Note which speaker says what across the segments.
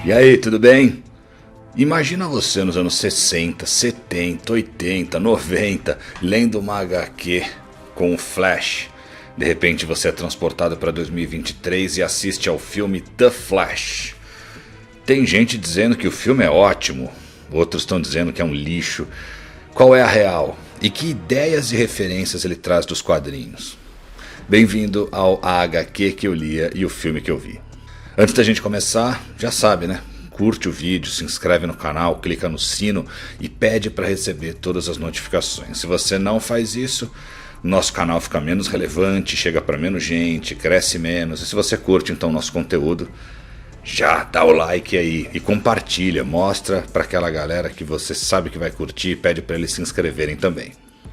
Speaker 1: E aí, tudo bem? Imagina você nos anos 60, 70, 80, 90, lendo uma HQ com o Flash. De repente você é transportado para 2023 e assiste ao filme The Flash. Tem gente dizendo que o filme é ótimo, outros estão dizendo que é um lixo. Qual é a real? E que ideias e referências ele traz dos quadrinhos? Bem-vindo ao HQ que eu lia e o filme que eu vi. Antes da gente começar, já sabe, né? Curte o vídeo, se inscreve no canal, clica no sino e pede para receber todas as notificações. Se você não faz isso, nosso canal fica menos relevante, chega para menos gente, cresce menos. E se você curte então nosso conteúdo, já dá o like aí e compartilha, mostra para aquela galera que você sabe que vai curtir e pede para eles se inscreverem também.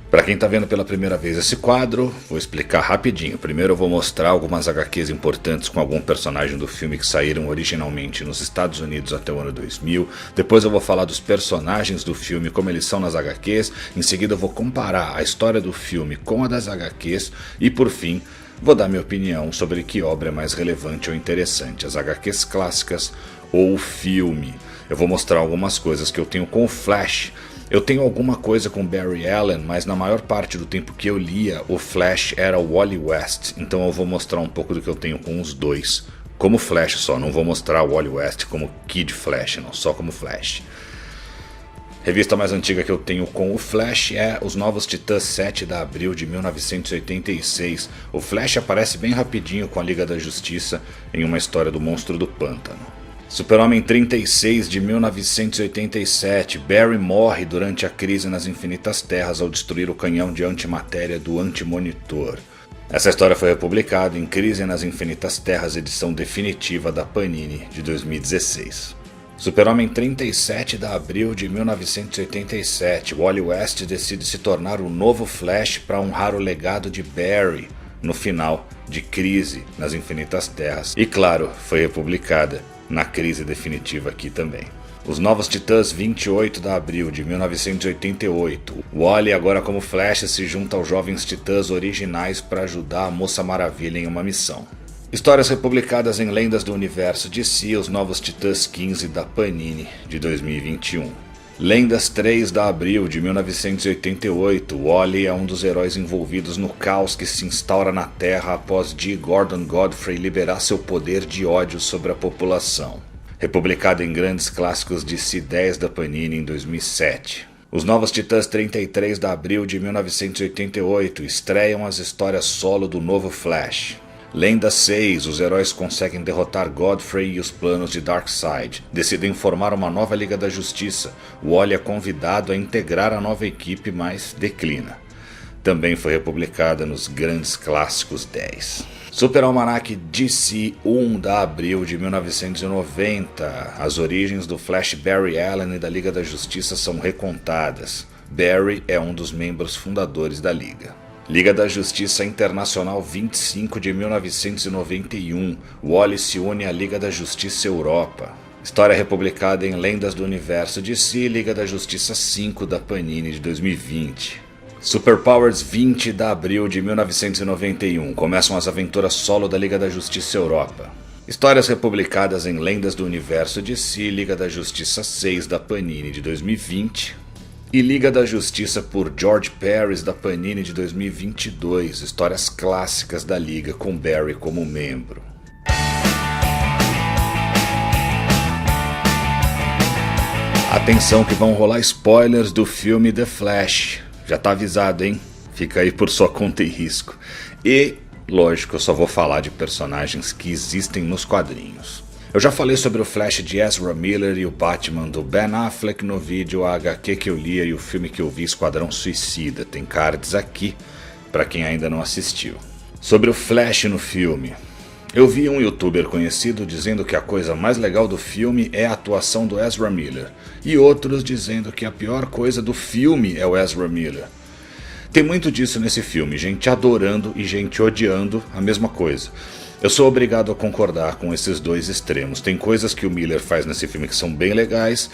Speaker 1: Para quem está vendo pela primeira vez esse quadro, vou explicar rapidinho. Primeiro eu vou mostrar algumas HQs importantes com algum personagem do filme que saíram originalmente nos Estados Unidos até o ano 2000. Depois eu vou falar dos personagens do filme, como eles são nas HQs. Em seguida eu vou comparar a história do filme com a das HQs. E por fim, vou dar minha opinião sobre que obra é mais relevante ou interessante, as HQs clássicas ou o filme. Eu vou mostrar algumas coisas que eu tenho com o Flash. Eu tenho alguma coisa com Barry Allen, mas na maior parte do tempo que eu lia, o Flash era o Wally West. Então eu vou mostrar um pouco do que eu tenho com os dois. Como Flash só, não vou mostrar o Wally West como Kid Flash, não, só como Flash. Revista mais antiga que eu tenho com o Flash é Os Novos Titãs 7 de abril de 1986. O Flash aparece bem rapidinho com a Liga da Justiça em uma história do Monstro do Pântano. Super-Homem 36 de 1987, Barry morre durante a crise nas Infinitas Terras ao destruir o canhão de antimatéria do Anti-Monitor. Essa história foi republicada em Crise nas Infinitas Terras, edição definitiva da Panini de 2016. Super-Homem 37 de abril de 1987, Wally West decide se tornar o novo Flash para honrar o legado de Barry no final de Crise nas Infinitas Terras. E claro, foi republicada na crise definitiva aqui também. Os Novos Titãs 28 de abril de 1988. Wally, agora como Flash, se junta aos Jovens Titãs originais para ajudar a Moça Maravilha em uma missão. Histórias republicadas em Lendas do Universo DC, Os Novos Titãs 15 da Panini de 2021. Lendas 3 de abril de 1988. Wally é um dos heróis envolvidos no caos que se instaura na Terra após G. Gordon Godfrey liberar seu poder de ódio sobre a população. Republicado em Grandes Clássicos DC 10 da Panini em 2007. Os Novos Titãs 33 de abril de 1988 estreiam as histórias solo do novo Flash. Lenda 6, os heróis conseguem derrotar Godfrey e os planos de Darkseid. Decidem formar uma nova Liga da Justiça. Wally é convidado a integrar a nova equipe, mas declina. Também foi republicada nos Grandes Clássicos 10. Super Almanac DC 1 de abril de 1990. As origens do Flash Barry Allen e da Liga da Justiça são recontadas. Barry é um dos membros fundadores da Liga. Liga da Justiça Internacional 25 de 1991. Wally se une à Liga da Justiça Europa. História republicada em Lendas do Universo DC, Liga da Justiça 5 da Panini de 2020. Superpowers 20 de abril de 1991. Começam as aventuras solo da Liga da Justiça Europa. Histórias republicadas em Lendas do Universo DC, Liga da Justiça 6 da Panini de 2020. E Liga da Justiça por George Pérez da Panini de 2022, histórias clássicas da Liga com Barry como membro. Atenção que vão rolar spoilers do filme The Flash, já tá avisado, hein? Fica aí por sua conta e risco. E, lógico, eu só vou falar de personagens que existem nos quadrinhos. Eu já falei sobre o Flash de Ezra Miller e o Batman do Ben Affleck no vídeo A HQ que eu lia e o filme que eu vi, Esquadrão Suicida. Tem cards aqui para quem ainda não assistiu. Sobre o Flash no filme. Eu vi um youtuber conhecido dizendo que a coisa mais legal do filme é a atuação do Ezra Miller. E outros dizendo que a pior coisa do filme é o Ezra Miller. Tem muito disso nesse filme, gente adorando e gente odiando a mesma coisa. Eu sou obrigado a concordar com esses dois extremos. Tem coisas que o Miller faz nesse filme que são bem legais,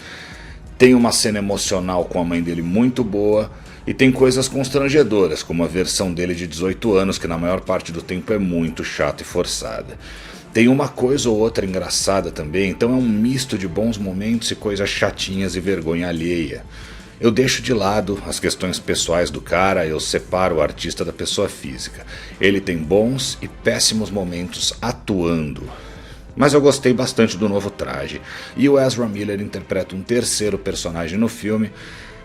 Speaker 1: tem uma cena emocional com a mãe dele muito boa, e tem coisas constrangedoras, como a versão dele de 18 anos, que na maior parte do tempo é muito chata e forçada. Tem uma coisa ou outra engraçada também, então é um misto de bons momentos e coisas chatinhas e vergonha alheia. Eu deixo de lado as questões pessoais do cara, eu separo o artista da pessoa física. Ele tem bons e péssimos momentos atuando. Mas eu gostei bastante do novo traje, e o Ezra Miller interpreta um terceiro personagem no filme,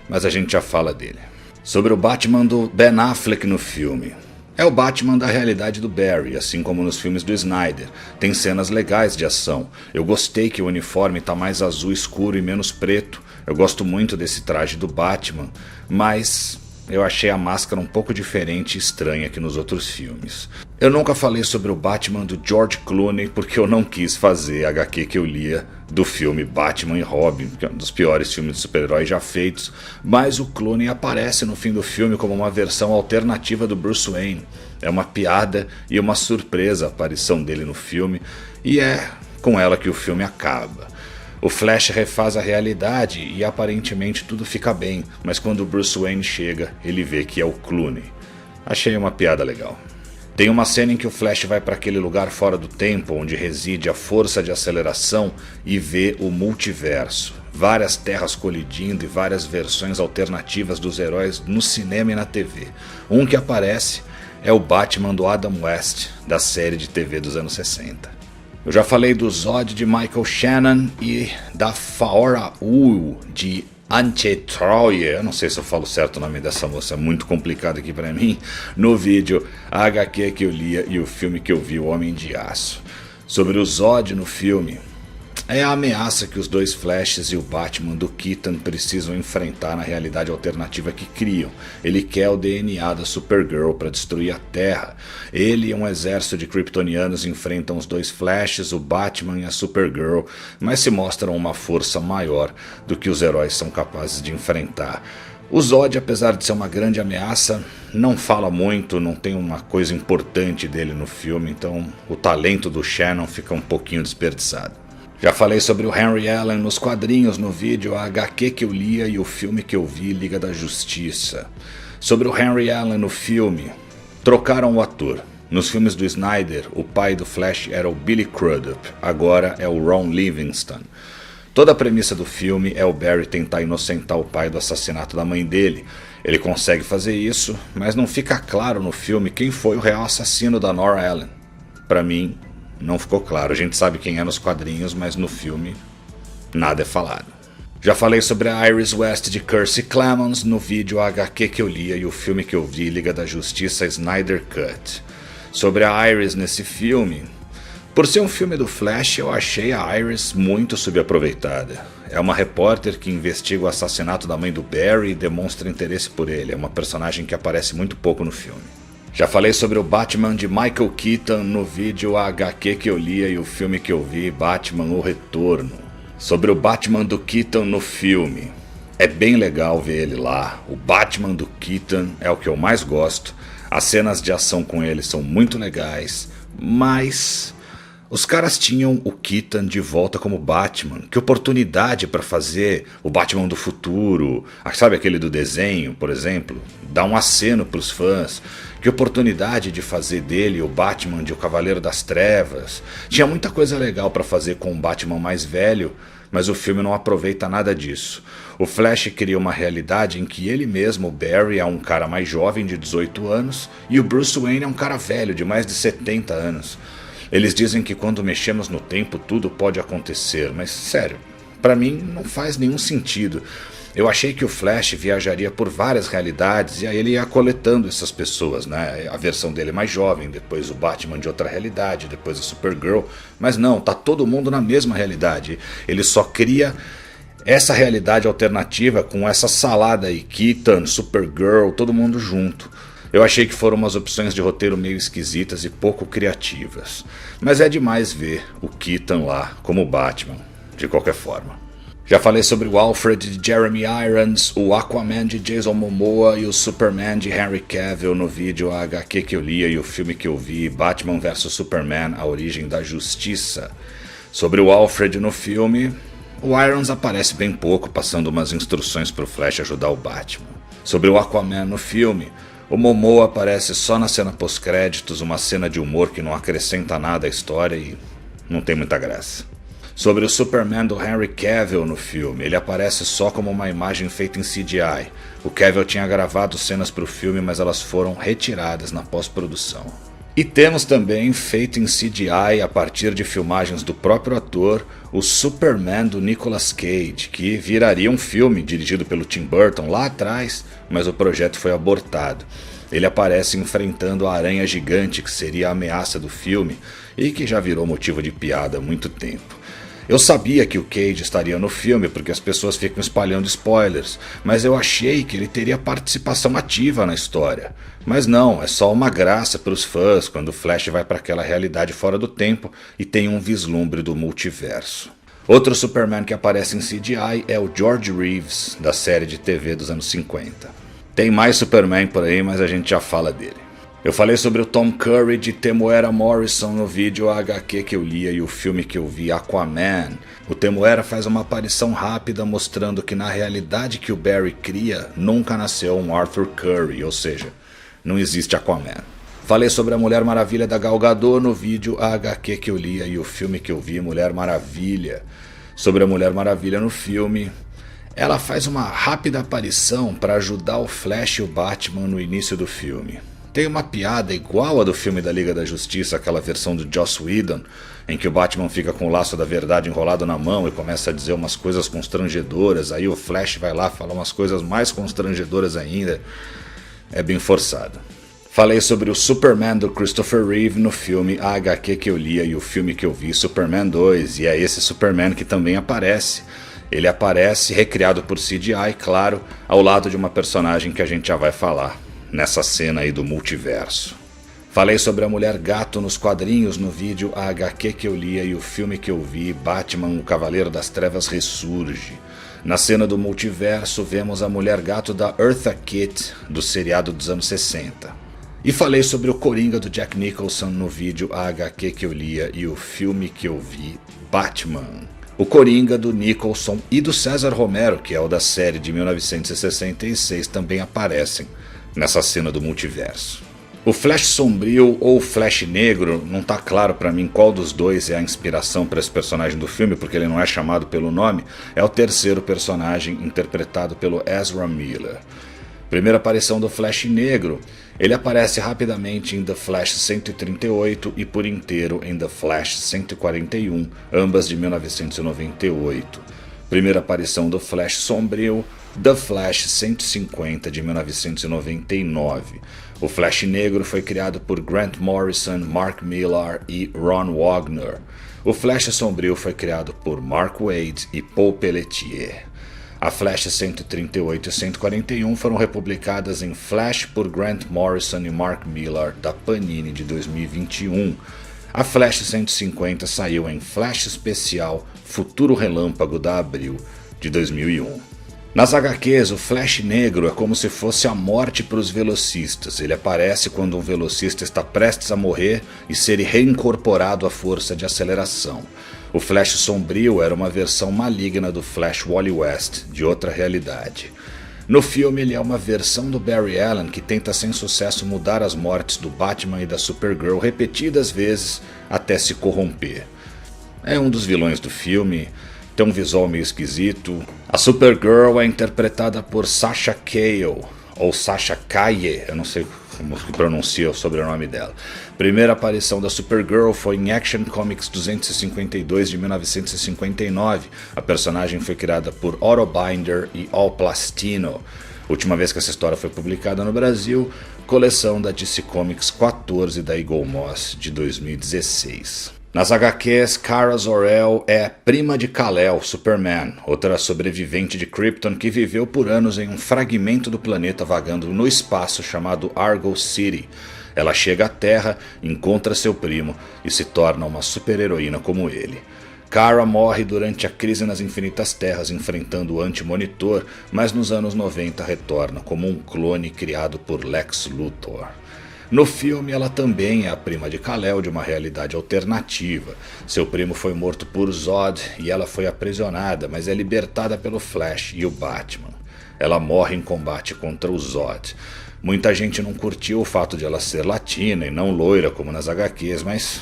Speaker 1: mas a gente já fala dele. Sobre o Batman do Ben Affleck no filme. É o Batman da realidade do Barry, assim como nos filmes do Snyder. Tem cenas legais de ação. Eu gostei que o uniforme tá mais azul escuro e menos preto. Eu gosto muito desse traje do Batman, mas eu achei a máscara um pouco diferente e estranha que nos outros filmes. Eu nunca falei sobre o Batman do George Clooney porque eu não quis fazer a HQ que eu lia do filme Batman e Robin, que é um dos piores filmes de super-herói já feitos, mas o Clooney aparece no fim do filme como uma versão alternativa do Bruce Wayne. É uma piada e uma surpresa a aparição dele no filme, e é com ela que o filme acaba. O Flash refaz a realidade e aparentemente tudo fica bem, mas quando o Bruce Wayne chega, ele vê que é o Clooney. Achei uma piada legal. Tem uma cena em que o Flash vai para aquele lugar fora do tempo, onde reside a força de aceleração, e vê o multiverso. Várias terras colidindo e várias versões alternativas dos heróis no cinema e na TV. Um que aparece é o Batman do Adam West, da série de TV dos anos 60. Eu já falei do Zod de Michael Shannon e da Faora Ul de Antje Troyer, eu não sei se eu falo certo o nome dessa moça, é muito complicado aqui pra mim, no vídeo, a HQ que eu lia e o filme que eu vi, O Homem de Aço. Sobre o Zod no filme, é a ameaça que os dois Flashes e o Batman do Keaton precisam enfrentar na realidade alternativa que criam. Ele quer o DNA da Supergirl para destruir a Terra. Ele e um exército de kryptonianos enfrentam os dois Flashes, o Batman e a Supergirl, mas se mostram uma força maior do que os heróis são capazes de enfrentar. O Zod, apesar de ser uma grande ameaça, não fala muito, não tem uma coisa importante dele no filme, então o talento do Shannon fica um pouquinho desperdiçado. Já falei sobre o Henry Allen nos quadrinhos no vídeo, a HQ que eu lia e o filme que eu vi, Liga da Justiça. Sobre o Henry Allen no filme, trocaram o ator. Nos filmes do Snyder, o pai do Flash era o Billy Crudup, agora é o Ron Livingston. Toda a premissa do filme é o Barry tentar inocentar o pai do assassinato da mãe dele. Ele consegue fazer isso, mas não fica claro no filme quem foi o real assassino da Nora Allen. Pra mim, não ficou claro. A gente sabe quem é nos quadrinhos, mas no filme nada é falado. Já falei sobre a Iris West de Kiersey Clemons no vídeo, a HQ que eu lia e o filme que eu vi, Liga da Justiça Snyder Cut. Sobre a Iris nesse filme, por ser um filme do Flash, eu achei a Iris muito subaproveitada. É uma repórter que investiga o assassinato da mãe do Barry e demonstra interesse por ele. É uma personagem que aparece muito pouco no filme. Já falei sobre o Batman de Michael Keaton no vídeo, a HQ que eu lia e o filme que eu vi, Batman O Retorno. Sobre o Batman do Keaton no filme, é bem legal ver ele lá. O Batman do Keaton é o que eu mais gosto. As cenas de ação com ele são muito legais, mas os caras tinham o Keaton de volta como Batman. Que oportunidade para fazer o Batman do futuro. Sabe aquele do desenho, por exemplo? Dá um aceno para os fãs. Que oportunidade de fazer dele o Batman de O Cavaleiro das Trevas. Tinha muita coisa legal para fazer com o Batman mais velho, mas o filme não aproveita nada disso. O Flash cria uma realidade em que ele mesmo, o Barry, é um cara mais jovem de 18 anos e o Bruce Wayne é um cara velho de mais de 70 anos. Eles dizem que quando mexemos no tempo tudo pode acontecer, mas sério, pra mim não faz nenhum sentido. Eu achei que o Flash viajaria por várias realidades e aí ele ia coletando essas pessoas, né? A versão dele mais jovem, depois o Batman de outra realidade, depois a Supergirl. Mas não, tá todo mundo na mesma realidade. Ele só cria essa realidade alternativa com essa salada aí, Keaton, Supergirl, todo mundo junto. Eu achei que foram umas opções de roteiro meio esquisitas e pouco criativas. Mas é demais ver o Keaton lá como Batman, de qualquer forma. Já falei sobre o Alfred de Jeremy Irons, o Aquaman de Jason Momoa e o Superman de Henry Cavill no vídeo, a HQ que eu lia e o filme que eu vi, Batman vs Superman, A Origem da Justiça. Sobre o Alfred no filme, o Irons aparece bem pouco, passando umas instruções para o Flash ajudar o Batman. Sobre o Aquaman no filme, o Momoa aparece só na cena pós-créditos, uma cena de humor que não acrescenta nada à história e não tem muita graça. Sobre o Superman do Henry Cavill no filme, ele aparece só como uma imagem feita em CGI. O Cavill tinha gravado cenas para o filme, mas elas foram retiradas na pós-produção. E temos também, feito em CGI a partir de filmagens do próprio ator, o Superman do Nicolas Cage, que viraria um filme dirigido pelo Tim Burton lá atrás, mas o projeto foi abortado. Ele aparece enfrentando a aranha gigante, que seria a ameaça do filme e que já virou motivo de piada há muito tempo. Eu sabia que o Cage estaria no filme porque as pessoas ficam espalhando spoilers, mas eu achei que ele teria participação ativa na história. Mas não, é só uma graça para os fãs quando o Flash vai para aquela realidade fora do tempo e tem um vislumbre do multiverso. Outro Superman que aparece em CGI é o George Reeves, da série de TV dos anos 50. Tem mais Superman por aí, mas a gente já fala dele. Eu falei sobre o Tom Curry de Temuera Morrison no vídeo HQ que eu lia e o filme que eu vi, Aquaman. O Temuera faz uma aparição rápida mostrando que na realidade que o Barry cria, nunca nasceu um Arthur Curry, ou seja, não existe Aquaman. Falei sobre a Mulher Maravilha da Gal Gadot no vídeo HQ que eu lia e o filme que eu vi, Mulher Maravilha. Sobre a Mulher Maravilha no filme, ela faz uma rápida aparição para ajudar o Flash e o Batman no início do filme. Tem uma piada igual a do filme da Liga da Justiça, aquela versão do Joss Whedon, em que o Batman fica com o laço da verdade enrolado na mão e começa a dizer umas coisas constrangedoras, aí o Flash vai lá falar umas coisas mais constrangedoras ainda. É bem forçado. Falei sobre o Superman do Christopher Reeve no filme A HQ que eu lia e o filme que eu vi, Superman 2, e é esse Superman que também aparece. Ele aparece recriado por CGI, claro, ao lado de uma personagem que a gente já vai falar nessa cena aí do multiverso. Falei sobre a Mulher Gato nos quadrinhos no vídeo A HQ que eu lia e o filme que eu vi, Batman, o Cavaleiro das Trevas ressurge. Na cena do multiverso vemos a Mulher Gato da Eartha Kitt, do seriado dos anos 60. E falei sobre o Coringa do Jack Nicholson no vídeo A HQ que eu lia e o filme que eu vi, Batman. O Coringa do Nicholson e do César Romero, que é o da série de 1966, também aparecem nessa cena do multiverso. O Flash sombrio ou Flash negro, não tá claro pra mim qual dos dois é a inspiração para esse personagem do filme, porque ele não é chamado pelo nome, é o terceiro personagem interpretado pelo Ezra Miller. Primeira aparição do Flash negro, ele aparece rapidamente em The Flash 138 e por inteiro em The Flash 141, ambas de 1998. Primeira aparição do Flash sombrio, The Flash 150 de 1999. O Flash negro foi criado por Grant Morrison, Mark Millar e Ron Wagner. O Flash sombrio foi criado por Mark Waid e Paul Pelletier. A Flash 138 e 141 foram republicadas em Flash por Grant Morrison e Mark Millar da Panini de 2021. A Flash 150 saiu em Flash Especial Futuro Relâmpago da Abril de 2001. Nas HQs, o Flash negro é como se fosse a morte para os velocistas. Ele aparece quando um velocista está prestes a morrer e ser reincorporado à força de aceleração. O Flash sombrio era uma versão maligna do Flash Wally West, de outra realidade. No filme, ele é uma versão do Barry Allen que tenta sem sucesso mudar as mortes do Batman e da Supergirl repetidas vezes até se corromper. É um dos vilões do filme, tem um visual meio esquisito. A Supergirl é interpretada por Sasha Calle, ou Sasha Calle, eu não sei como se pronuncia o sobrenome dela. Primeira aparição da Supergirl foi em Action Comics 252 de 1959. A personagem foi criada por Otto Binder e Al Plastino. Última vez que essa história foi publicada no Brasil, coleção da DC Comics 14 da Eagle Moss de 2016. Nas HQs, Kara Zor-El é prima de Kal-El, Superman, outra sobrevivente de Krypton que viveu por anos em um fragmento do planeta vagando no espaço chamado Argo City. Ela chega à Terra, encontra seu primo e se torna uma super-heroína como ele. Kara morre durante a Crise nas Infinitas Terras enfrentando o Anti-Monitor, mas nos anos 90 retorna como um clone criado por Lex Luthor. No filme, ela também é a prima de Kal-El de uma realidade alternativa. Seu primo foi morto por Zod e ela foi aprisionada, mas é libertada pelo Flash e o Batman. Ela morre em combate contra o Zod. Muita gente não curtiu o fato de ela ser latina e não loira como nas HQs, mas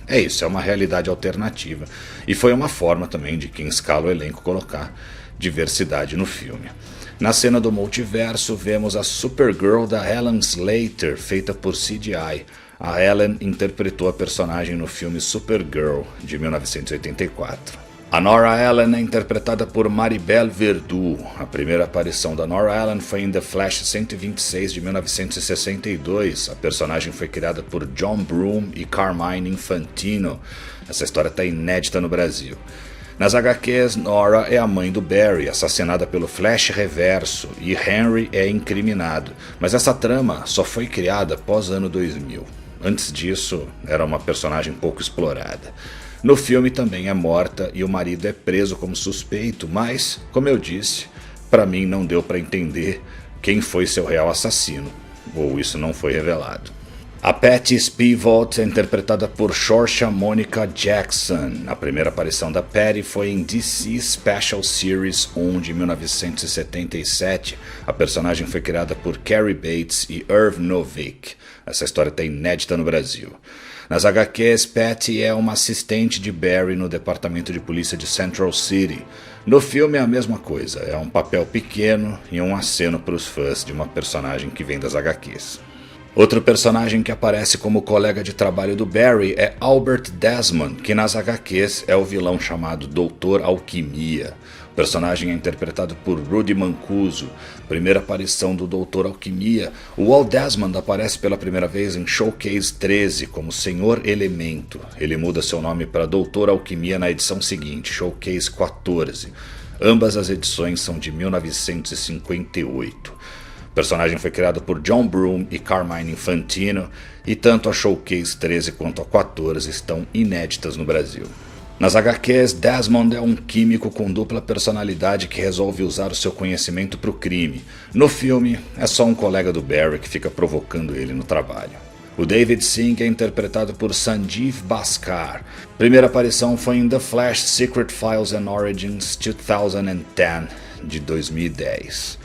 Speaker 1: É isso, é uma realidade alternativa. E foi uma forma também de quem escala o elenco colocar diversidade no filme. Na cena do multiverso, vemos a Supergirl da Ellen Slater, feita por CGI. A Ellen interpretou a personagem no filme Supergirl, de 1984. A Nora Allen é interpretada por Maribel Verdú. A primeira aparição da Nora Allen foi em The Flash 126 de 1962. A personagem foi criada por John Broome e Carmine Infantino. Essa história está inédita no Brasil. Nas HQs, Nora é a mãe do Barry, assassinada pelo Flash Reverso, e Henry é incriminado. Mas essa trama só foi criada pós ano 2000. Antes disso, era uma personagem pouco explorada. No filme também é morta e o marido é preso como suspeito, mas, como eu disse, para mim não deu para entender quem foi seu real assassino, ou isso não foi revelado. A Patty Spivot é interpretada por Saoirse Monica Jackson. A primeira aparição da Patty foi em DC Special Series 1 de 1977. A personagem foi criada por Cary Bates e Irv Novick. Essa história está inédita no Brasil. Nas HQs, Patty é uma assistente de Barry no departamento de polícia de Central City. No filme é a mesma coisa, é um papel pequeno e um aceno para os fãs de uma personagem que vem das HQs. Outro personagem que aparece como colega de trabalho do Barry é Albert Desmond, que nas HQs é o vilão chamado Doutor Alquimia. O personagem é interpretado por Rudy Mancuso. Primeira aparição do Doutor Alquimia, o Walt Desmond aparece pela primeira vez em Showcase 13 como Senhor Elemento. Ele muda seu nome para Doutor Alquimia na edição seguinte, Showcase 14. Ambas as edições são de 1958. O personagem foi criado por John Broome e Carmine Infantino, e tanto a Showcase 13 quanto a 14 estão inéditas no Brasil. Nas HQs, Desmond é um químico com dupla personalidade que resolve usar o seu conhecimento para o crime. No filme, é só um colega do Barry que fica provocando ele no trabalho. O David Singh é interpretado por Sanjeev Bhaskar. Primeira aparição foi em The Flash Secret Files and Origins 2010, de 2010.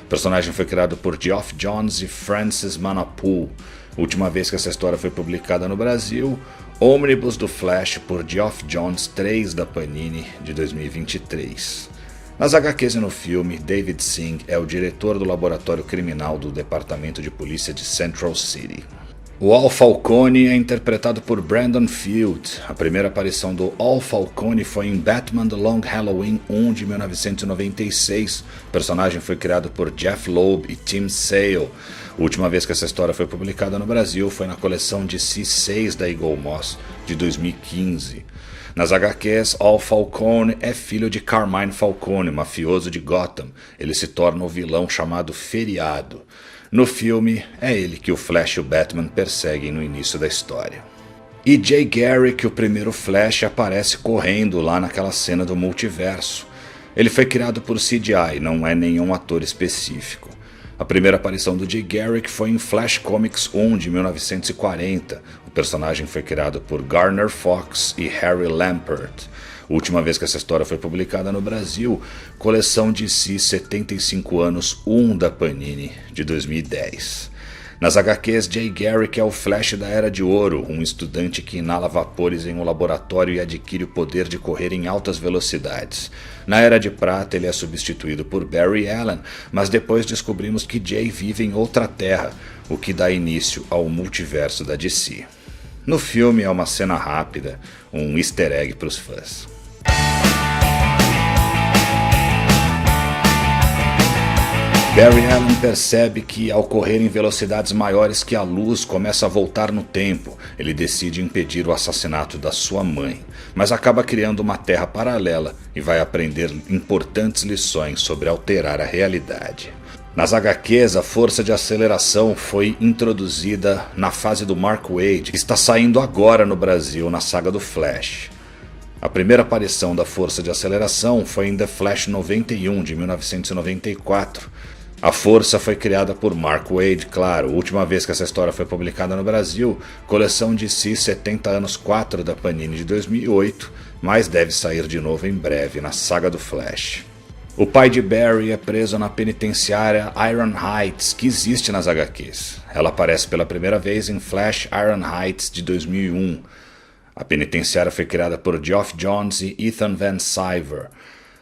Speaker 1: O personagem foi criado por Geoff Johns e Francis Manapul. Última vez que essa história foi publicada no Brasil, Omnibus do Flash por Geoff Johns 3 da Panini, de 2023. Nas HQs e no filme, David Singh é o diretor do laboratório criminal do Departamento de Polícia de Central City. O Al Falcone é interpretado por Brandon Field. A primeira aparição do Al Falcone foi em Batman The Long Halloween 1 de 1996. O personagem foi criado por Jeff Loeb e Tim Sale. A última vez que essa história foi publicada no Brasil foi na coleção de C6 da Eagle Moss, de 2015. Nas HQs, Al Falcone é filho de Carmine Falcone, mafioso de Gotham. Ele se torna o vilão chamado Feriado. No filme, é ele que o Flash e o Batman perseguem no início da história. E Jay Garrick, o primeiro Flash, aparece correndo lá naquela cena do multiverso. Ele foi criado por CGI, não é nenhum ator específico. A primeira aparição do Jay Garrick foi em Flash Comics 1 de 1940. O personagem foi criado por Garner Fox e Harry Lampert. A última vez que essa história foi publicada no Brasil, coleção DC 75 anos 1 da Panini, de 2010. Nas HQs, Jay Garrick é o Flash da Era de Ouro, um estudante que inala vapores em um laboratório e adquire o poder de correr em altas velocidades. Na Era de Prata, ele é substituído por Barry Allen, mas depois descobrimos que Jay vive em outra terra, o que dá início ao multiverso da DC. No filme é uma cena rápida, um easter egg para os fãs. Barry Allen percebe que, ao correr em velocidades maiores que a luz, começa a voltar no tempo. Ele decide impedir o assassinato da sua mãe, mas acaba criando uma terra paralela e vai aprender importantes lições sobre alterar a realidade. Nas HQs, a força de aceleração foi introduzida na fase do Mark Waid, que está saindo agora no Brasil na saga do Flash. A primeira aparição da força de aceleração foi em The Flash 91, de 1994. A força foi criada por Mark Waid, claro. A última vez que essa história foi publicada no Brasil, coleção DC 70 anos 4 da Panini de 2008, mas deve sair de novo em breve na saga do Flash. O pai de Barry é preso na penitenciária Iron Heights, que existe nas HQs. Ela aparece pela primeira vez em Flash Iron Heights de 2001. A penitenciária foi criada por Geoff Johns e Ethan Van Sciver.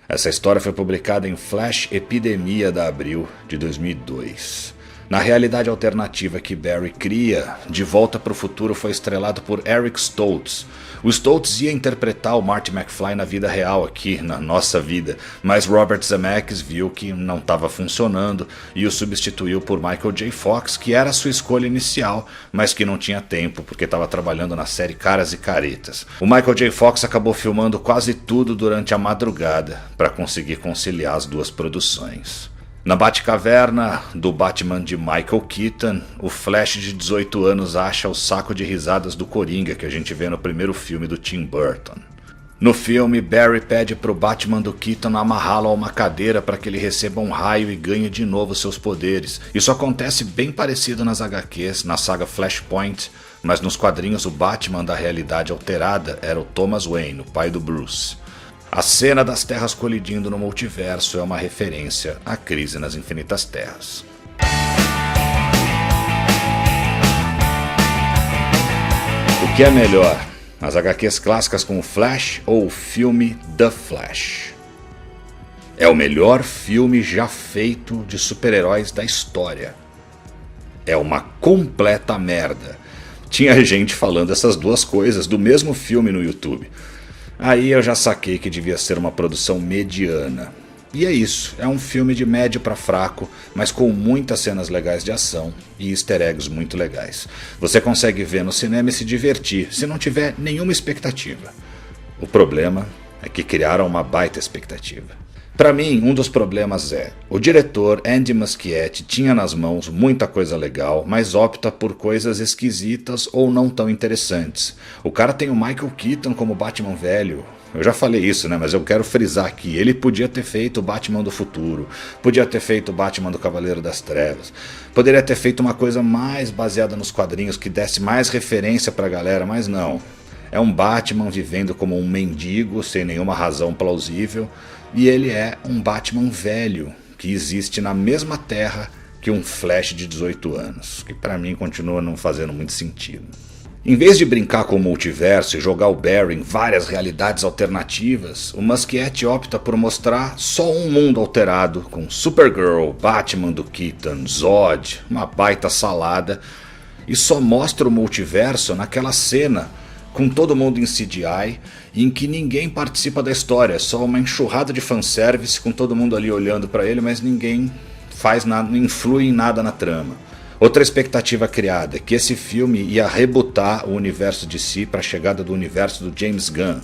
Speaker 1: Essa história foi publicada em Flash Epidemia da Abril de 2002. Na realidade alternativa que Barry cria, De Volta para o Futuro foi estrelado por Eric Stoltz. O Stoltz ia interpretar o Marty McFly na vida real aqui, na nossa vida, mas Robert Zemeckis viu que não estava funcionando e o substituiu por Michael J. Fox, que era a sua escolha inicial, mas que não tinha tempo porque estava trabalhando na série Caras e Caretas. O Michael J. Fox acabou filmando quase tudo durante a madrugada para conseguir conciliar as duas produções. Na Batcaverna do Batman de Michael Keaton, o Flash de 18 anos acha o saco de risadas do Coringa que a gente vê no primeiro filme do Tim Burton. No filme, Barry pede para o Batman do Keaton amarrá-lo a uma cadeira para que ele receba um raio e ganhe de novo seus poderes. Isso acontece bem parecido nas HQs, na saga Flashpoint, mas nos quadrinhos o Batman da realidade alterada era o Thomas Wayne, o pai do Bruce. A cena das terras colidindo no multiverso é uma referência à crise nas infinitas terras. O que é melhor, as HQs clássicas com o Flash ou o filme The Flash? É o melhor filme já feito de super-heróis da história. É uma completa merda. Tinha gente falando essas duas coisas do mesmo filme no YouTube. Aí eu já saquei que devia ser uma produção mediana. E é isso, é um filme de médio para fraco, mas com muitas cenas legais de ação e easter eggs muito legais. Você consegue ver no cinema e se divertir, se não tiver nenhuma expectativa. O problema é que criaram uma baita expectativa. Para mim, um dos problemas é, o diretor Andy Muschietti tinha nas mãos muita coisa legal, mas opta por coisas esquisitas ou não tão interessantes. O cara tem o Michael Keaton como Batman velho. Eu já falei isso, né? Mas eu quero frisar aqui. Ele podia ter feito o Batman do futuro, podia ter feito o Batman do Cavaleiro das Trevas, poderia ter feito uma coisa mais baseada nos quadrinhos, que desse mais referência pra galera, mas não. É um Batman vivendo como um mendigo, sem nenhuma razão plausível, e ele é um Batman velho, que existe na mesma terra que um Flash de 18 anos, que pra mim continua não fazendo muito sentido. Em vez de brincar com o multiverso e jogar o Barry em várias realidades alternativas, o Muschietti opta por mostrar só um mundo alterado, com Supergirl, Batman do Keaton, Zod, uma baita salada, e só mostra o multiverso naquela cena com todo mundo em CGI, em que ninguém participa da história, é só uma enxurrada de fanservice com todo mundo ali olhando para ele, mas ninguém faz nada, não influi em nada na trama. Outra expectativa criada é que esse filme ia rebutar o universo DC para a chegada do universo do James Gunn.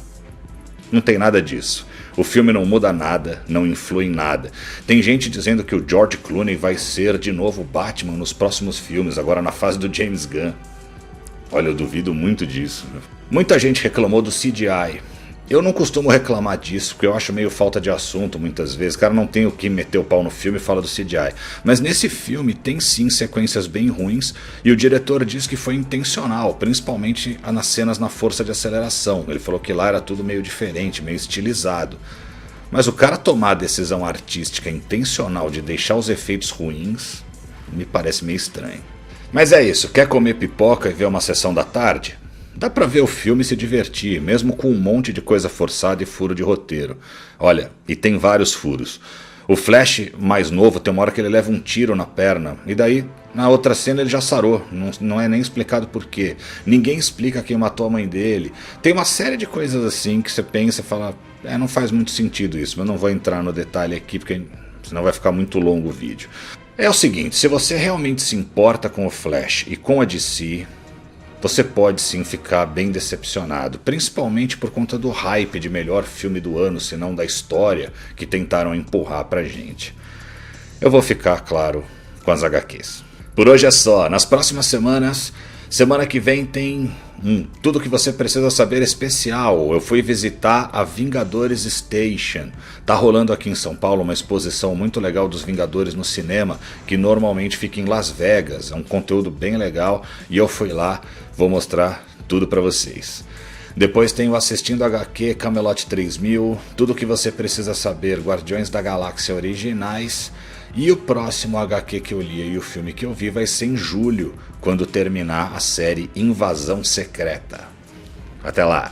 Speaker 1: Não tem nada disso. O filme não muda nada, não influi em nada. Tem gente dizendo que o George Clooney vai ser de novo Batman nos próximos filmes, agora na fase do James Gunn. Olha, eu duvido muito disso. Muita gente reclamou do CGI. Eu não costumo reclamar disso, porque eu acho meio falta de assunto muitas vezes. O cara não tem o que meter o pau no filme e fala do CGI. Mas nesse filme tem sim sequências bem ruins, e o diretor diz que foi intencional, principalmente nas cenas na força de aceleração. Ele falou que lá era tudo meio diferente, meio estilizado. Mas o cara tomar a decisão artística intencional de deixar os efeitos ruins, me parece meio estranho. Mas é isso, quer comer pipoca e ver uma sessão da tarde? Dá pra ver o filme e se divertir, mesmo com um monte de coisa forçada e furo de roteiro. Olha, e tem vários furos. O Flash mais novo tem uma hora que ele leva um tiro na perna, e daí na outra cena ele já sarou, não é nem explicado por quê. Ninguém explica quem matou a mãe dele. Tem uma série de coisas assim que você pensa e fala, não faz muito sentido isso, mas não vou entrar no detalhe aqui porque senão vai ficar muito longo o vídeo. É o seguinte, se você realmente se importa com o Flash e com a DC, você pode sim ficar bem decepcionado, principalmente por conta do hype de melhor filme do ano, se não da história, que tentaram empurrar pra gente. Eu vou ficar, claro, com as HQs. Por hoje é só, nas próximas semanas, semana que vem tem tudo que você precisa saber especial. Eu fui visitar a Vingadores Station. Tá rolando aqui em São Paulo uma exposição muito legal dos Vingadores no cinema, que normalmente fica em Las Vegas. É um conteúdo bem legal e eu fui lá, vou mostrar tudo pra vocês. Depois tem o Assistindo HQ, Camelot 3000, tudo o que você precisa saber, Guardiões da Galáxia originais. E o próximo HQ que eu li e o filme que eu vi vai ser em julho, quando terminar a série Invasão Secreta. Até lá!